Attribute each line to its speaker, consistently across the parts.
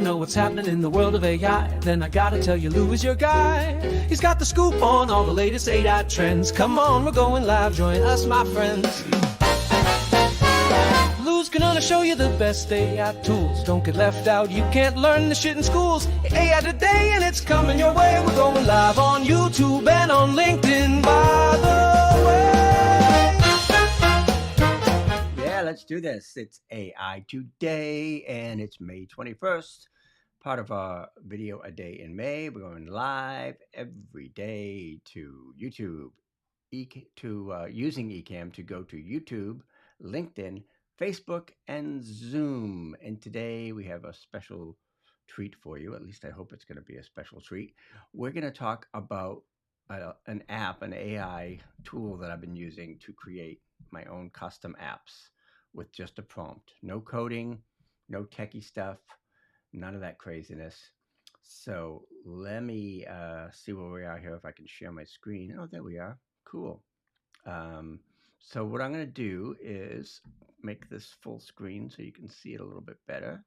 Speaker 1: know what's happening in the world of AI, then I gotta tell you, Lou is your guy. He's got the scoop on all the latest AI trends. Come on, we're going live, join us, my friends. Lou's gonna show you the best AI tools. Don't get left out, you can't learn the shit in schools. AI Today, and it's coming your way. We're going live on YouTube and on LinkedIn, by the way.
Speaker 2: Yeah, let's do this. It's AI Today, and it's May 21st, part of our video a day in May. We're going live every day to YouTube, using Ecamm to go to YouTube, LinkedIn, Facebook, and Zoom. And today we have a special treat for you. At least I hope it's going to be a special treat. We're going to talk about an app, an AI tool that I've been using to create my own custom apps with just a prompt. No coding, no techie stuff, none of that craziness. So let me see where we are here, if I can share my screen. Oh, there we are. Cool. So what I'm going to do is make this full screen so you can see it a little bit better.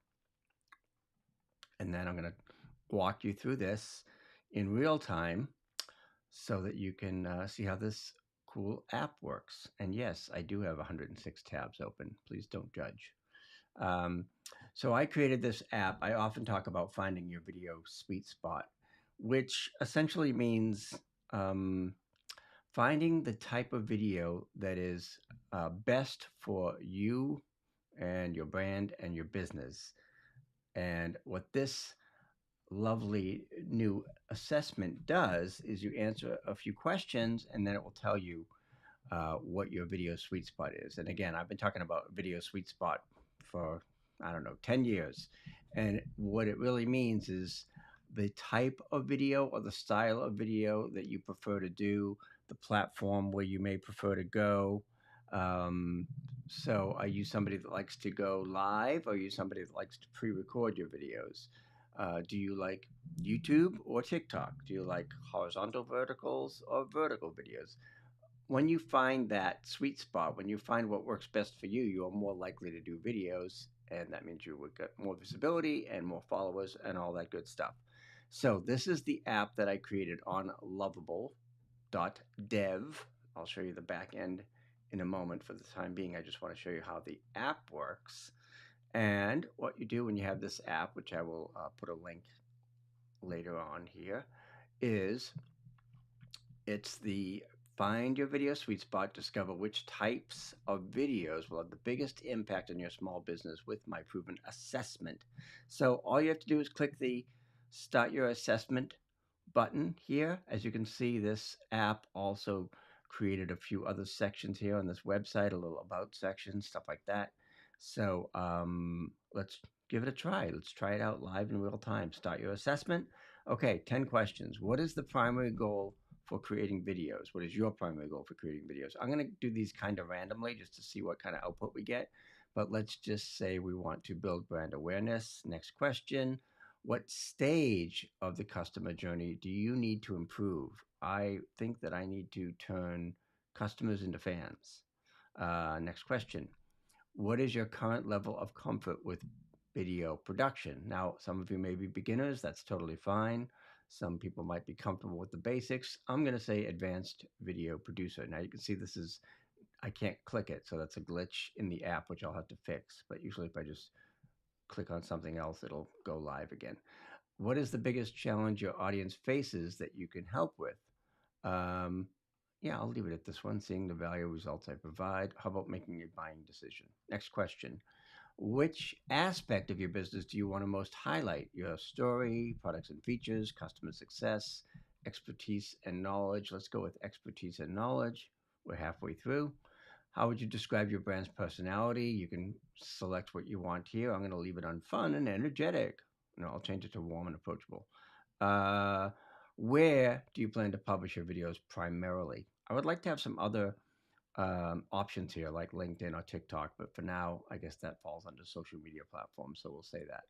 Speaker 2: And then I'm going to walk you through this in real time so that you can see how this cool app works. And yes, I do have 106 tabs open. Please don't judge. So I created this app. I often talk about finding your video sweet spot, which essentially means finding the type of video that is best for you and your brand and your business. And what this lovely new assessment does is you answer a few questions, and then it will tell you what your video sweet spot is. And again, I've been talking about video sweet spot for, I don't know, 10 years. And what it really means is the type of video or the style of video that you prefer to do, the platform where you may prefer to go. So are you somebody that likes to go live, or are you somebody that likes to pre-record your videos? Do you like YouTube or TikTok? Do you like horizontal verticals or vertical videos? When you find that sweet spot, when you find what works best for you, you are more likely to do videos, and that means you would get more visibility and more followers and all that good stuff. So this is the app that I created on Lovable.dev. I'll show you the back end in a moment. For the time being, I just want to show you how the app works. And what you do when you have this app, which I will put a link later on here, is it's the find your video sweet spot, discover which types of videos will have the biggest impact on your small business with my proven assessment. So all you have to do is click the Start Your Assessment button here. As you can see, this app also created a few other sections here on this website, a little about section, stuff like that. So let's give it a try. Let's try it out live in real time. Start your assessment. Okay, 10 questions. What is the primary goal for creating videos? What is your primary goal for creating videos? I'm going to do these kind of randomly just to see what kind of output we get. But let's just say we want to build brand awareness. Next question. What stage of the customer journey do you need to improve? I think that I need to turn customers into fans. Next question. What is your current level of comfort with video production? Now, some of you may be beginners. That's totally fine. Some people might be comfortable with the basics. I'm going to say advanced video producer. Now you can see this is, I can't click it. So that's a glitch in the app, which I'll have to fix. But usually if I just click on something else, it'll go live again. What is the biggest challenge your audience faces that you can help with? Yeah, I'll leave it at this one, seeing the value results I provide. How about making a buying decision? Next question. Which aspect of your business do you want to most highlight? Your story, products and features, customer success, expertise and knowledge. Let's go with expertise and knowledge. We're halfway through. How would you describe your brand's personality? You can select what you want here. I'm going to leave it on fun and energetic. No, I'll change it to warm and approachable. Where do you plan to publish your videos primarily? I would like to have some other options here like LinkedIn or TikTok, but for now, I guess that falls under social media platforms, so we'll say that.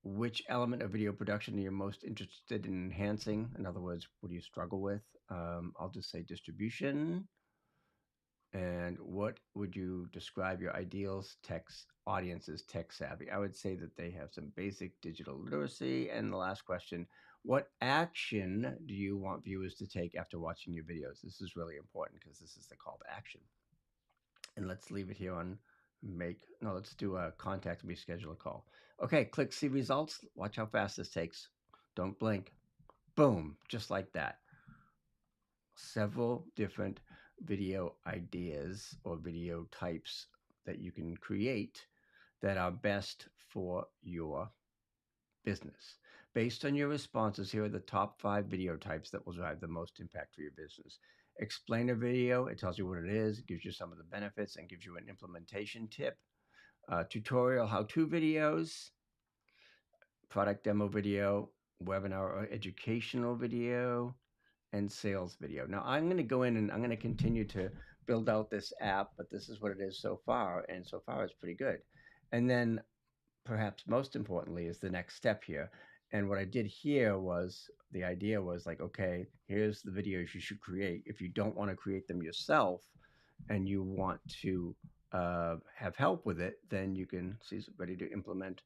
Speaker 2: Which element of video production are you most interested in enhancing? In other words, what do you struggle with? I'll just say distribution. And what would you describe your ideals audience as tech savvy? I would say that they have some basic digital literacy. And the last question, what action do you want viewers to take after watching your videos? This is really important because this is the call to action. And let's leave it here on let's do a contact me, schedule a call. Okay, click see results. Watch how fast this takes. Don't blink. Boom, just like that. Several different video ideas or video types that you can create that are best for your business. Based on your responses, here are the top 5 video types that will drive the most impact for your business. Explainer video, it tells you what it is, gives you some of the benefits, and gives you an implementation tip. Tutorial how-to videos, product demo video, webinar or educational video, and sales video. Now I'm going to go in and I'm going to continue to build out this app, but this is what it is so far, and so far it's pretty good. And then perhaps most importantly is the next step here. And what I did here was, the idea was like, okay, here's the videos you should create. If you don't want to create them yourself and you want to have help with it, then you can see it's ready to implement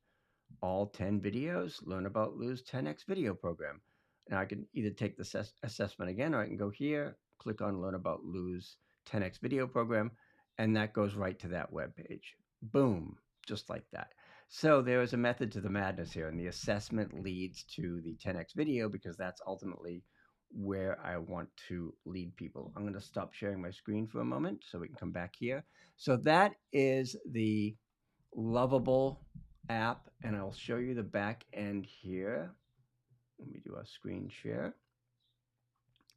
Speaker 2: all 10 videos, learn about Lou's 10x video program. Now I can either take the assessment again, or I can go here, click on learn about Lou's 10x video program, and that goes right to that web page. Boom, just like that. So there is a method to the madness here, and the assessment leads to the 10x video because that's ultimately where I want to lead people. I'm going to stop sharing my screen for a moment so we can come back here. So that is the Lovable app, and I'll show you the back end here. Let me do a screen share.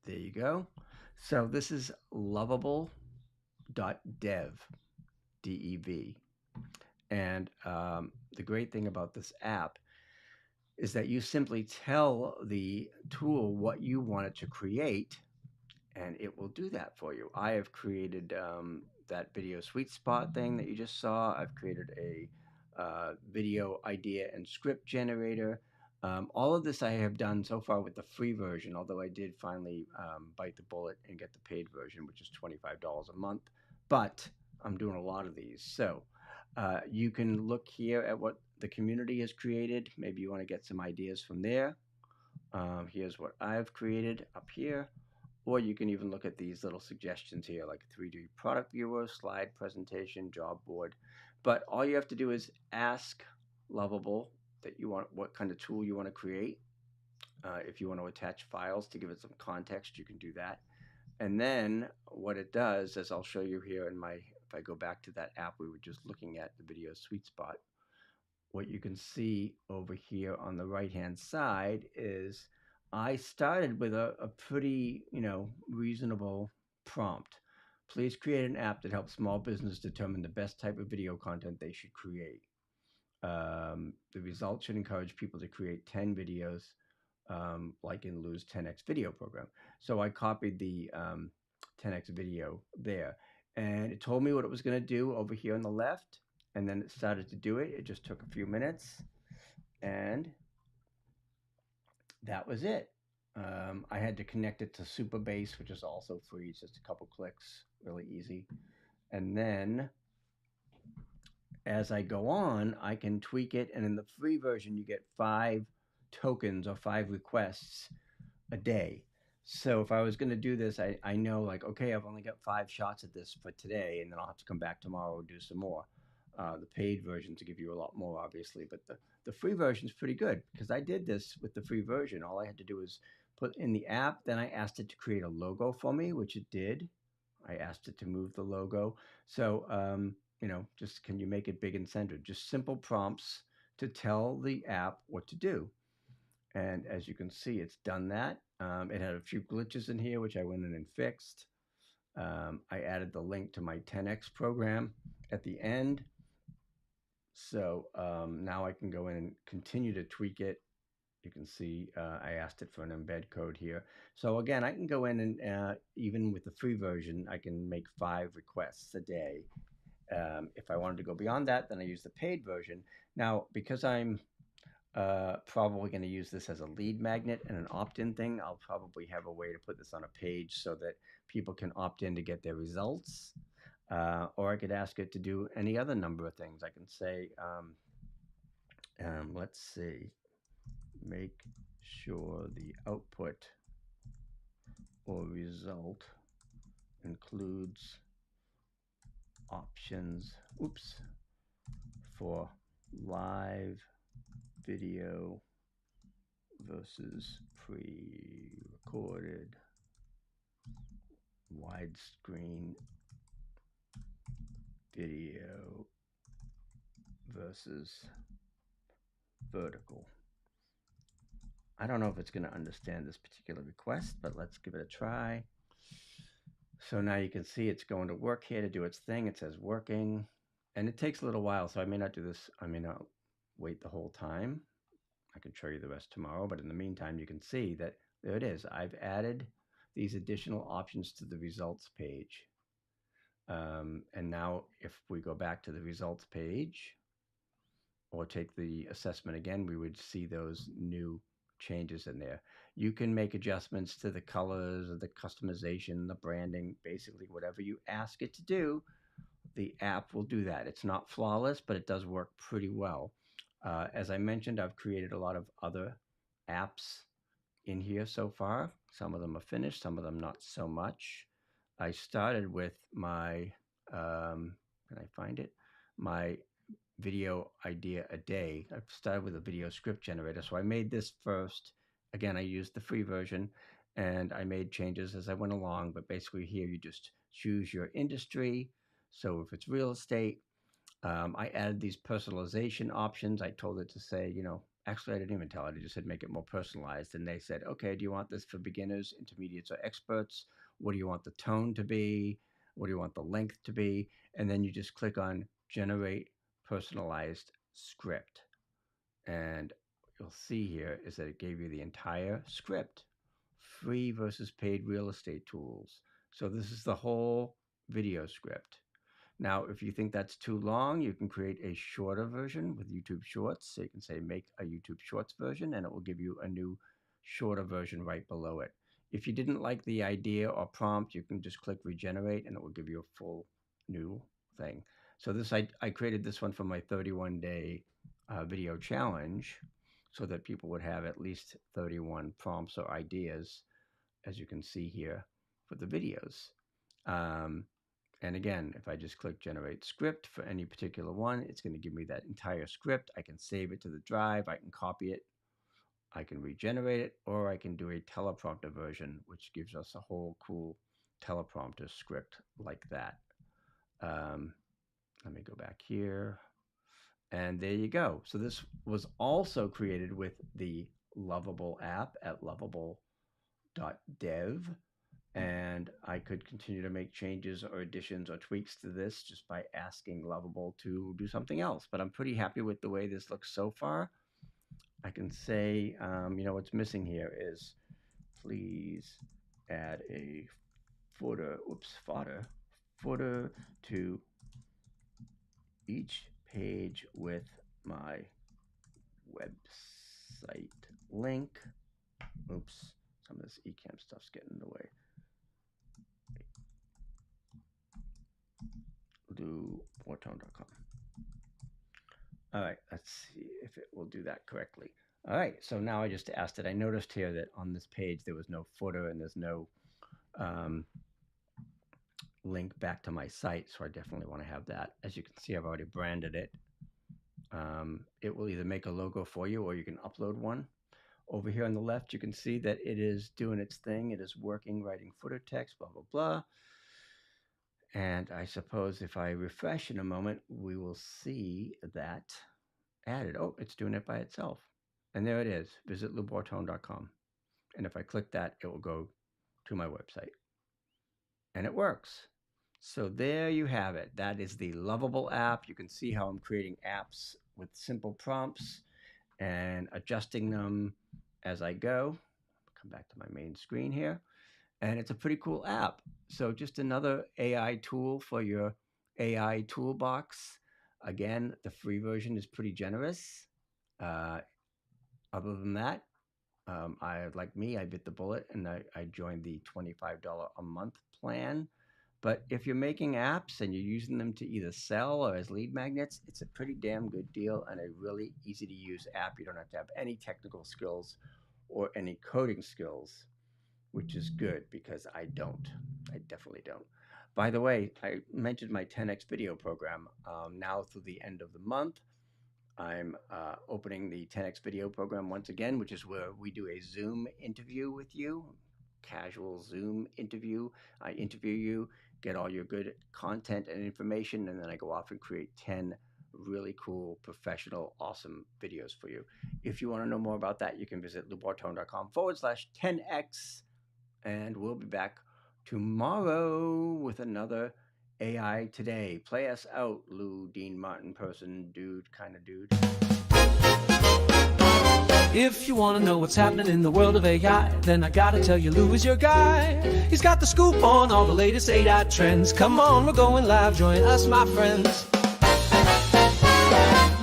Speaker 2: There you go. So this is lovable.dev, D-E-V. And the great thing about this app is that you simply tell the tool what you want it to create, and it will do that for you. I have created that video sweet spot thing that you just saw. I've created a video idea and script generator. All of this I have done so far with the free version, although I did finally bite the bullet and get the paid version, which is $25 a month. But I'm doing a lot of these. So you can look here at what the community has created. Maybe you want to get some ideas from there. Here's what I've created up here. Or you can even look at these little suggestions here, like a 3D product viewer, slide presentation, job board. But all you have to do is ask Lovable that you want what kind of tool you want to create. If you want to attach files to give it some context, you can do that. And then what it does, as I'll show you here if I go back to that app we were just looking at, the video sweet spot, what you can see over here on the right-hand side is I started with a pretty, reasonable prompt. Please create an app that helps small business determine the best type of video content they should create. The result should encourage people to create 10 videos, like in Lou's 10x video program. So I copied the 10x video there, and it told me what it was going to do over here on the left, and then it started to do it. It just took a few minutes, and that was it. I had to connect it to Superbase, which is also free. It's just a couple clicks, really easy. And then as I go on, I can tweak it. And in the free version, you get 5 tokens or 5 requests a day. So if I was going to do this, I know, like, okay, I've only got 5 shots at this for today, and then I'll have to come back tomorrow and do some more. The paid version to give you a lot more, obviously, but the free version is pretty good because I did this with the free version. All I had to do was put in the app, then I asked it to create a logo for me, which it did. I asked it to move the logo. So, just can you make it big and centered? Just simple prompts to tell the app what to do. And as you can see, it's done that. It had a few glitches in here, which I went in and fixed. I added the link to my 10x program at the end. So now I can go in and continue to tweak it. You can see I asked it for an embed code here. So again, I can go in and even with the free version, I can make 5 requests a day. If I wanted to go beyond that, then I use the paid version. Now, because I'm probably going to use this as a lead magnet and an opt-in thing, I'll probably have a way to put this on a page so that people can opt in to get their results. Or I could ask it to do any other number of things. I can say, let's see, make sure the output or result includes options, for live video versus pre-recorded, widescreen video versus vertical. I don't know if it's going to understand this particular request, but let's give it a try. So now you can see it's going to work here to do its thing. It says working, and it takes a little while, so I may not do this. I may not wait the whole time. I can show you the rest tomorrow, but in the meantime, you can see that there it is. I've added these additional options to the results page. And now if we go back to the results page or take the assessment again, we would see those new changes in there. You can make adjustments to the colors, the customization, the branding, basically whatever you ask it to do, the app will do that. It's not flawless, but it does work pretty well. As I mentioned, I've created a lot of other apps in here so far. Some of them are finished, some of them not so much. I started with my, can I find it? My video idea a day. I've started with a video script generator. So I made this first. Again, I used the free version and I made changes as I went along. But basically here you just choose your industry. So if it's real estate, I added these personalization options. I told it to say, actually I didn't even tell it. I just said make it more personalized. And they said, okay, do you want this for beginners, intermediates, or experts? What do you want the tone to be? What do you want the length to be? And then you just click on generate personalized script. And what you'll see here is that it gave you the entire script, free versus paid real estate tools. So this is the whole video script. Now, if you think that's too long, you can create a shorter version with YouTube Shorts. So you can say make a YouTube Shorts version and it will give you a new shorter version right below it. If you didn't like the idea or prompt, you can just click regenerate and it will give you a full new thing. So this I created this one for my 31-day video challenge so that people would have at least 31 prompts or ideas, as you can see here, for the videos. And again, if I just click generate script for any particular one, it's going to give me that entire script. I can save it to the drive. I can copy it. I can regenerate it, or I can do a teleprompter version, which gives us a whole cool teleprompter script like that. Let me go back here. And there you go. So this was also created with the Lovable app at lovable.dev. And I could continue to make changes or additions or tweaks to this just by asking Lovable to do something else. But I'm pretty happy with the way this looks so far. I can say, what's missing here is please add a footer to each page with my website link. Oops, some of this eCam stuff's getting in the way. Wartone.com. All right, let's see if it will do that correctly. All right, so now I just asked it. I noticed here that on this page there was no footer and there's no link back to my site, so I definitely want to have that. As you can see, I've already branded it. It will either make a logo for you or you can upload one. Over here on the left, you can see that it is doing its thing. It is working, writing footer text, blah, blah, blah. And I suppose if I refresh in a moment, we will see that added. Oh, it's doing it by itself. And there it is. Visit lubortone.com. And if I click that, it will go to my website. And it works. So there you have it. That is the Lovable app. You can see how I'm creating apps with simple prompts and adjusting them as I go. Come back to my main screen here. And it's a pretty cool app. So just another AI tool for your AI toolbox. Again, the free version is pretty generous. Other than that, I bit the bullet and I joined the $25 a month plan. But if you're making apps and you're using them to either sell or as lead magnets, it's a pretty damn good deal and a really easy to use app. You don't have to have any technical skills or any coding skills, which is good because I don't. I definitely don't. By the way, I mentioned my 10x video program. Now through the end of the month, I'm opening the 10x video program once again, which is where we do a Zoom interview with you, casual Zoom interview. I interview you, get all your good content and information, and then I go off and create 10 really cool, professional, awesome videos for you. If you want to know more about that, you can visit loubartone.com/10x, and we'll be back tomorrow with another AI Today. Play us out, Lou, Dean Martin, person, dude, kind of dude.
Speaker 1: If you want to know what's happening in the world of AI, then I gotta tell you Lou is your guy. He's got the scoop on all the latest AI trends. Come on, we're going live, join us, my friends.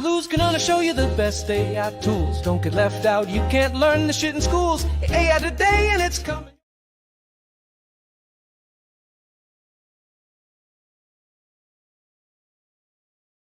Speaker 1: Lou's gonna show you the best AI tools. Don't get left out, you can't learn the shit in schools. AI Today, and it's coming.